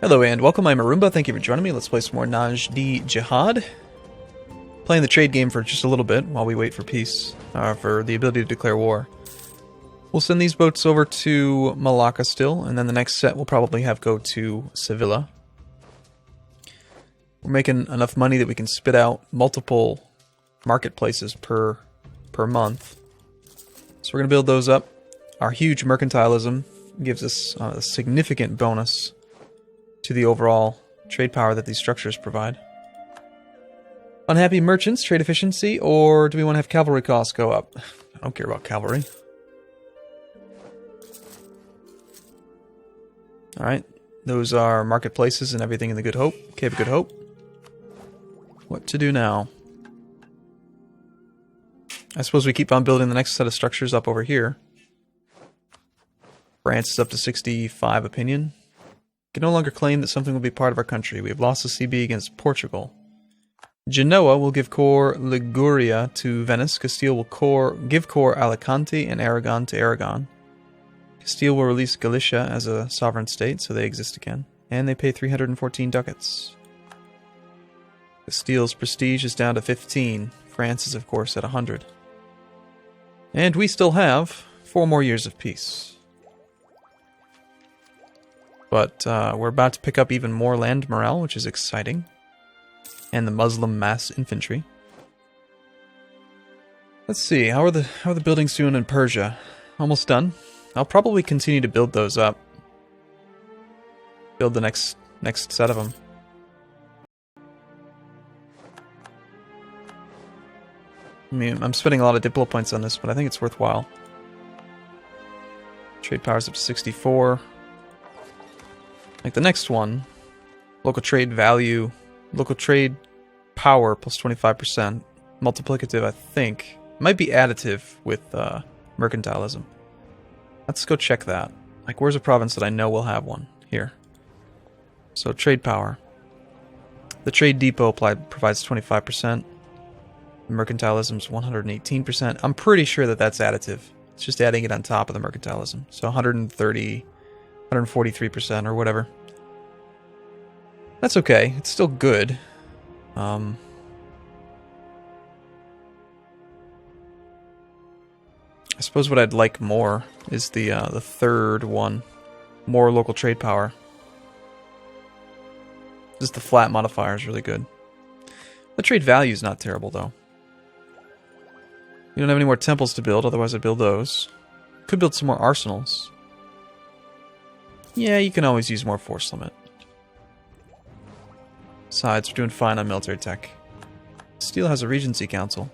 Hello and welcome, I'm Arumba, thank you for joining me. Let's play some more Najdi Jihad. Playing the trade game for just a little bit while we wait for peace, for the ability to declare war. We'll send these boats over to Malacca still, and then the next set we'll probably have go to Sevilla. We're making enough money that we can spit out multiple marketplaces per month. So we're going to build those up. Our huge mercantilism gives us a significant bonus to the overall trade power that these structures provide. Unhappy merchants, trade efficiency, or do we want to have cavalry costs go up? I don't care about cavalry. Alright, those are marketplaces and everything in the Good Hope, Cape of Good Hope. What to do now? I suppose we keep on building the next set of structures up over here. France is up to 65 opinion. Can no longer claim that something will be part of our country. We have lost the CB against Portugal. Genoa will give core Liguria to Venice. Castile will give core Alicante and Aragon to Aragon. Castile will release Galicia as a sovereign state, so they exist again. And they pay 314 ducats. Castile's prestige is down to 15. France is, of course, at 100. And we still have 4 more years of peace. But we're about to pick up even more land morale, which is exciting. And the Muslim mass infantry. Let's see, how are the buildings doing in Persia? Almost done. I'll probably continue to build those up. Build the next set of them. I mean, I'm spending a lot of diplo points on this, but I think it's worthwhile. Trade power's up to 64. Like the next one, local trade value, local trade power plus 25%, multiplicative, I think. Might be additive with mercantilism. Let's go check that. Like, where's a province that I know will have one? Here. So, trade power. The trade depot provides 25%. Mercantilism's 118%. I'm pretty sure that that's additive. It's just adding it on top of the mercantilism. So 130, 143% or whatever. That's okay. It's still good. I suppose what I'd like more is the third one. More local trade power. Just the flat modifier is really good. The trade value is not terrible, though. You don't have any more temples to build, otherwise I'd build those. Could build some more arsenals. Yeah, you can always use more force limit. Besides, we're doing fine on military tech. Steel has a Regency Council.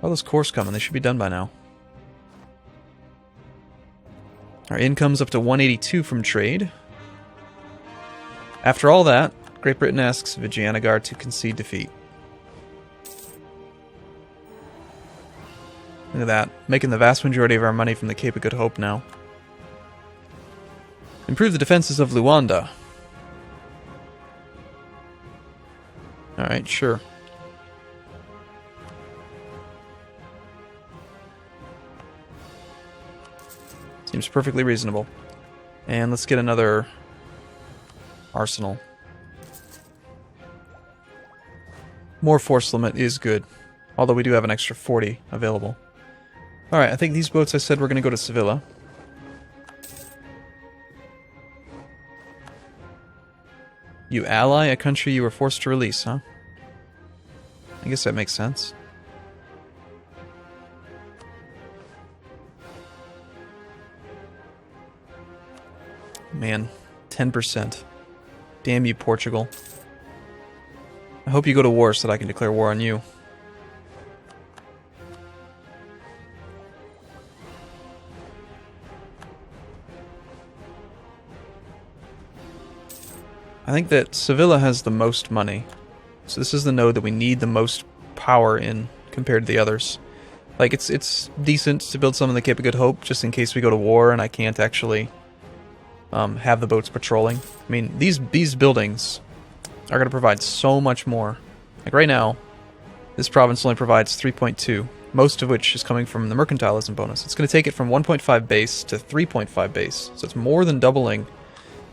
All those cores coming, they should be done by now. Our income's up to 182 from trade. After all that, Great Britain asks Vijayanagar to concede defeat. Look at that, making the vast majority of our money from the Cape of Good Hope now. Improve the defenses of Luanda. Alright, sure. Seems perfectly reasonable. And let's get another arsenal. More force limit is good, although we do have an extra 40 available. Alright, I think these boats I said we're going to go to Sevilla. You ally a country you were forced to release, huh? I guess that makes sense. Man, 10%. Damn you, Portugal. I hope you go to war so that I can declare war on you. I think that Sevilla has the most money. So this is the node that we need the most power in compared to the others. Like, it's decent to build some in the Cape of Good Hope just in case we go to war and I can't actually have the boats patrolling. I mean, these buildings are going to provide so much more. Like right now, this province only provides 3.2, most of which is coming from the mercantilism bonus. It's going to take it from 1.5 base to 3.5 base, so it's more than doubling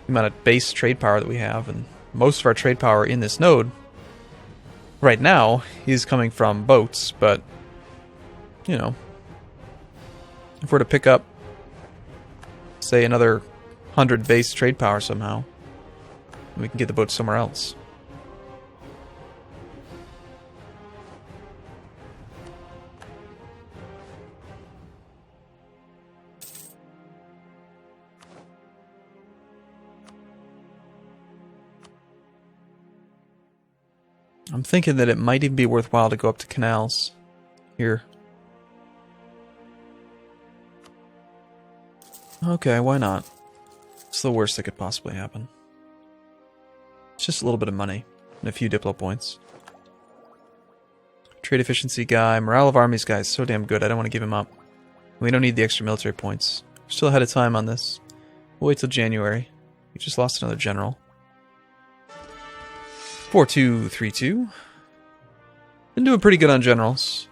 the amount of base trade power that we have, and most of our trade power in this node right now is coming from boats, but, you know, if we're to pick up, say, another 100 base trade power somehow, we can get the boats somewhere else. I'm thinking that it might even be worthwhile to go up to canals here. Okay, why not? It's the worst that could possibly happen. It's just a little bit of money and a few Diplo points. Trade efficiency guy, morale of armies guy is so damn good, I don't want to give him up. We don't need the extra military points. We're still ahead of time on this. We'll wait till January. We just lost another general. 4232. Been doing pretty good on generals.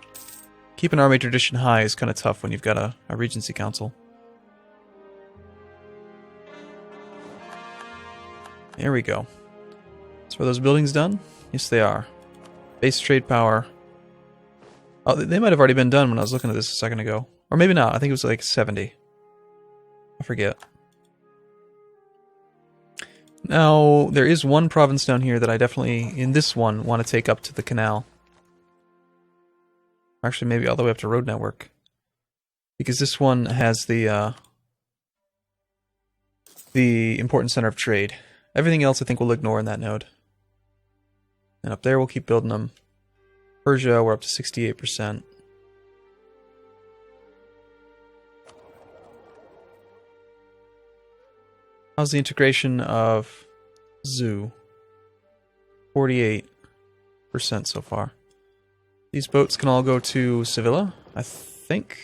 Keeping army tradition high is kind of tough when you've got a regency council. There we go. So are those buildings done? Yes, they are. Base trade power. Oh, they might have already been done when I was looking at this a second ago. Or maybe not. I think it was like 70. I forget. Now, there is one province down here that I definitely, in this one, want to take up to the canal. Actually, maybe all the way up to road network. Because this one has the important center of trade. Everything else I think we'll ignore in that node. And up there we'll keep building them. Persia, we're up to 68%. How's the integration of Zoo? 48% so far. These boats can all go to Sevilla, I think.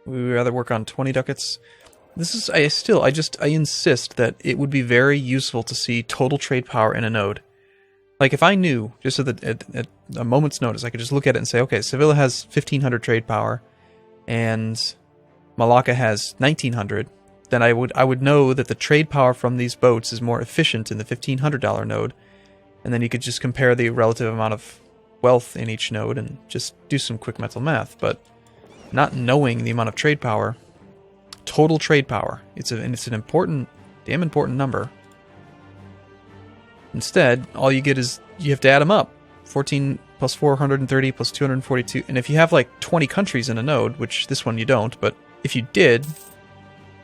We would rather work on 20 ducats. This is, I insist that it would be very useful to see total trade power in a node. Like if I knew, just at a moment's notice, I could just look at it and say, okay, Sevilla has 1500 trade power, and Malacca has 1900, then I would know that the trade power from these boats is more efficient in the $1,500 node, and then you could just compare the relative amount of wealth in each node and just do some quick mental math. But not knowing the amount of trade power, total trade power, it's an important, damn important number. Instead, all you get is you have to add them up. 14 plus 430 plus 242, and if you have like 20 countries in a node, which this one you don't, but if you did,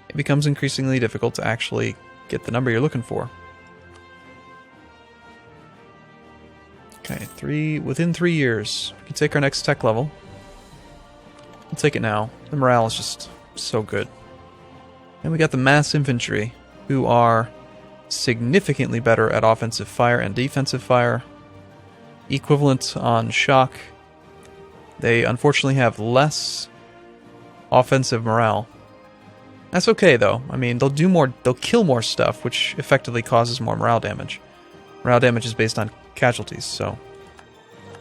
it becomes increasingly difficult to actually get the number you're looking for. Okay, within 3 years, we can take our next tech level. We'll take it now. The morale is just so good. And we got the mass infantry, who are significantly better at offensive fire and defensive fire. Equivalent on shock. They unfortunately have less offensive morale. That's okay though. I mean, they'll kill more stuff, which effectively causes more morale damage. Morale damage is based on casualties, so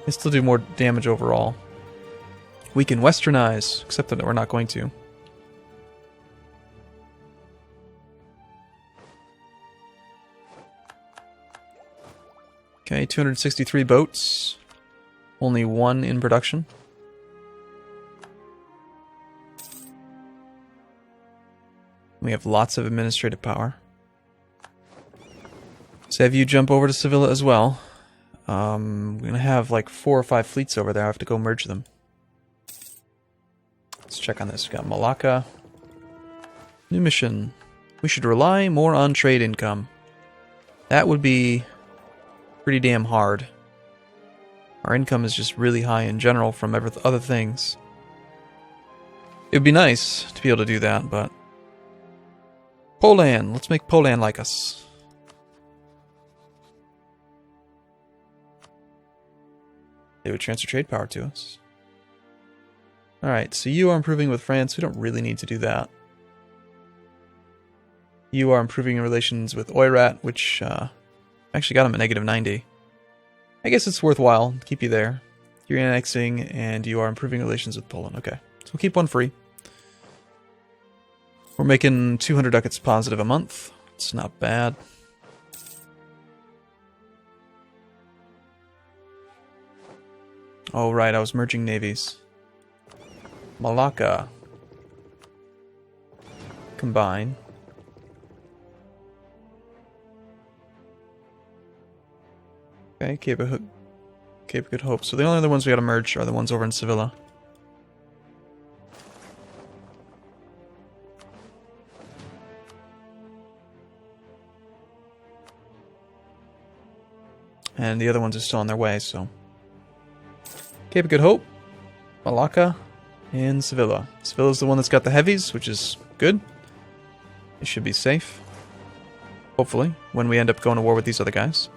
they still do more damage overall. We can westernize, except that we're not going to. Okay, 263 boats. Only one in production. We have lots of administrative power. So have you jump over to Sevilla as well. I'm going to have like 4 or 5 fleets over there. I have to go merge them. Let's check on this. We got Malacca. New mission. We should rely more on trade income. That would be pretty damn hard. Our income is just really high in general from other things. It would be nice to be able to do that, but... Poland! Let's make Poland like us. They would transfer trade power to us. Alright, so you are improving with France. We don't really need to do that. You are improving your relations with Oirat, which actually got him at -90. I guess it's worthwhile to keep you there. You're annexing, and you are improving relations with Poland. Okay, so we'll keep one free. We're making 200 ducats positive a month. It's not bad. Oh, right, I was merging navies. Malacca. Combine. Okay, Cape of Good Hope. So the only other ones we gotta merge are the ones over in Sevilla. And the other ones are still on their way, so... Cape of Good Hope, Malacca, and Sevilla. Sevilla's the one that's got the heavies, which is good. It should be safe. Hopefully, when we end up going to war with these other guys.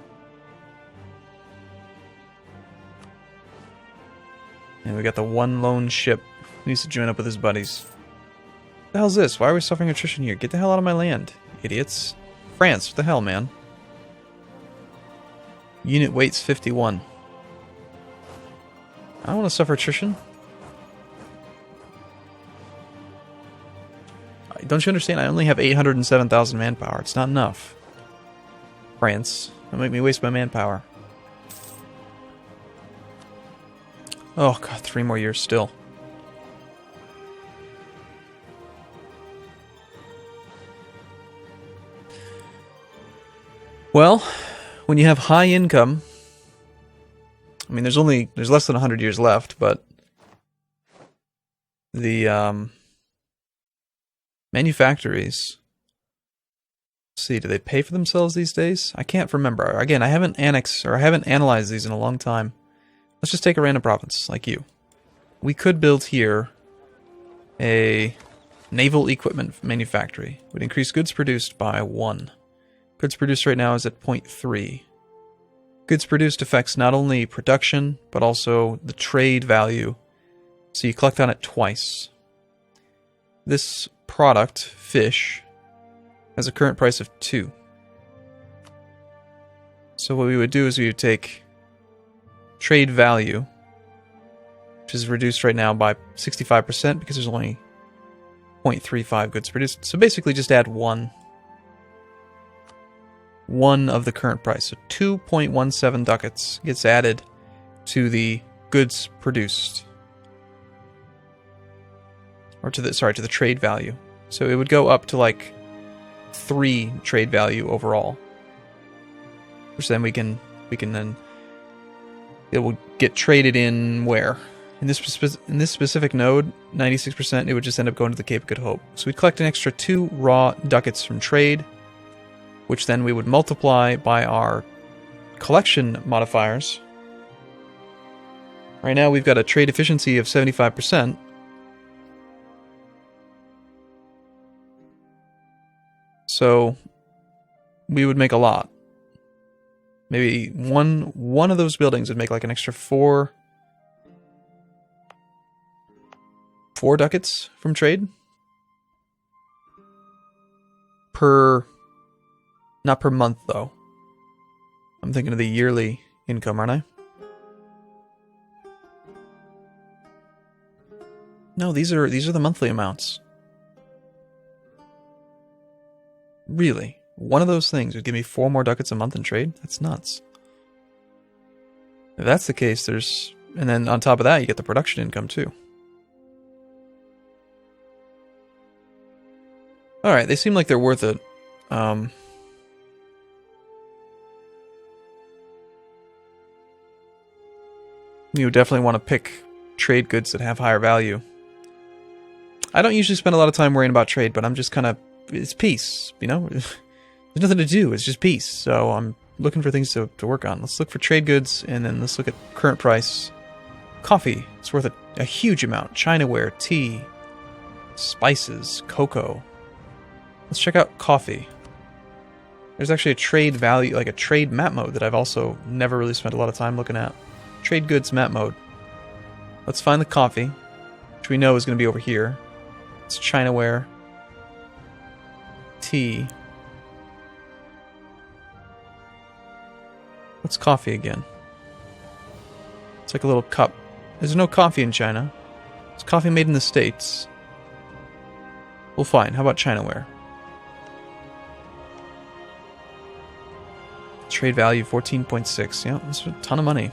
And we got the one lone ship who needs to join up with his buddies. What the hell's this? Why are we suffering attrition here? Get the hell out of my land, idiots. France, what the hell, man? Unit weight's 51. I don't want to suffer attrition. Don't you understand? I only have 807,000 manpower. It's not enough. France, don't make me waste my manpower. Oh god, 3 more years still. Well, when you have high income, I mean, there's less than 100 years left, but the manufactories, let's see, do they pay for themselves these days? I can't remember. Again, I haven't analyzed these in a long time. Let's just take a random province, like you. We could build here a naval equipment manufactory. Would increase goods produced by 1. Goods produced right now is at 0.3. Goods produced affects not only production, but also the trade value. So you collect on it twice. This product, fish, has a current price of 2. So what we would do is we would take trade value, which is reduced right now by 65% because there's only 0.35 goods produced. So basically just add 1 of the current price. So 2.17 ducats gets added to the goods produced. Or to the trade value. So it would go up to like 3 trade value overall. Which then we can then it will get traded in where? In this specific node, 96%, it would just end up going to the Cape of Good Hope. So we'd collect an extra 2 raw ducats from trade, which then we would multiply by our collection modifiers. Right now we've got a trade efficiency of 75%. So we would make a lot. Maybe one of those buildings would make like an extra 4 ducats from trade not per month though. I'm thinking of the yearly income, aren't I? No, these are the monthly amounts. Really? One of those things would give me 4 more ducats a month in trade? That's nuts. If that's the case, and then on top of that, you get the production income too. Alright, they seem like they're worth it. You definitely want to pick trade goods that have higher value. I don't usually spend a lot of time worrying about trade, but I'm just kind of... It's peace, you know? There's nothing to do, it's just peace. So I'm looking for things to work on. Let's look for trade goods, and then let's look at current price. Coffee, it's worth a huge amount. Chinaware, tea, spices, cocoa. Let's check out coffee. There's actually a trade value, like a trade map mode that I've also never really spent a lot of time looking at. Trade goods map mode. Let's find the coffee, which we know is going to be over here. It's Chinaware. Tea. What's coffee again? It's like a little cup. There's no coffee in China. It's coffee made in the States. Well, fine. How about Chinaware? Trade value 14.6. Yeah, that's a ton of money.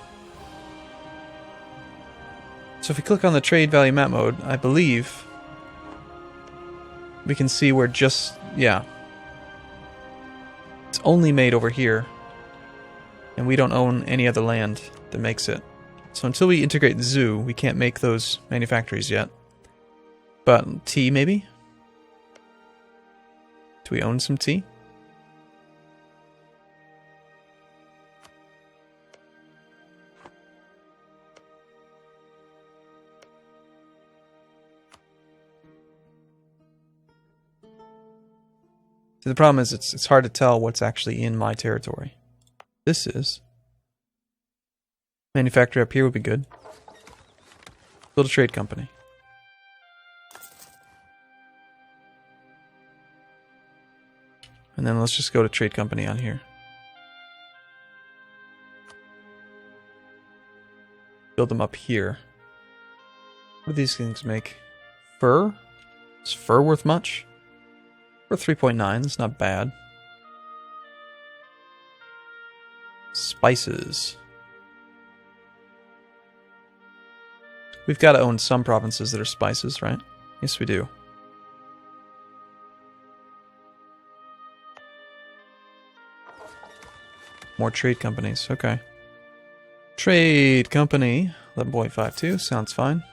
So if we click on the trade value map mode, I believe we can see where just, yeah. It's only made over here. And we don't own any other land that makes it. So until we integrate the zoo, we can't make those manufactories yet. But tea, maybe? Do we own some tea? So the problem is it's hard to tell what's actually in my territory. This is. Manufactory up here would be good. Build a trade company. And then let's just go to trade company on here. Build them up here. What do these things make? Fur? Is fur worth much? Worth 3.9, that's not bad. Spices. We've got to own some provinces that are spices, right? Yes, we do. More trade companies, okay. Trade company, 11.52, sounds fine.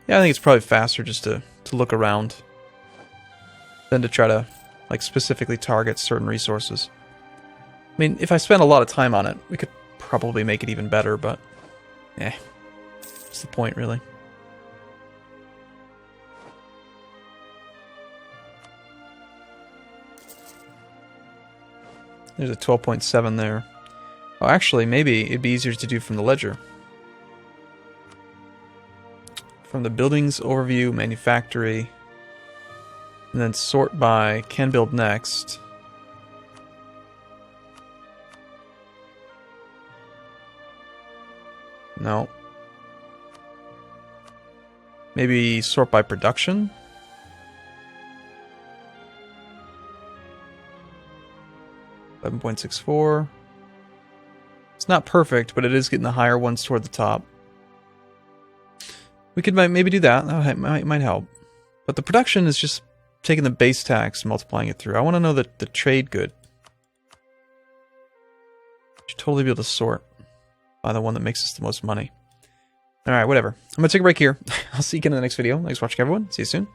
Yeah, I think it's probably faster just to look around than to try to like specifically target certain resources. I mean, if I spent a lot of time on it, we could probably make it even better, but what's the point really? There's a 12.7 there. Oh, actually, maybe it'd be easier to do from the ledger. From the buildings overview, manufactory, and then sort by can build next. No. Maybe sort by production? $11.64. It's not perfect, but it is getting the higher ones toward the top. We could maybe do that. That might help. But the production is just taking the base tax and multiplying it through. I want to know the trade good. Should totally be able to sort by the one that makes us the most money. Alright, whatever. I'm going to take a break here. I'll see you again in the next video. Thanks for watching, everyone. See you soon.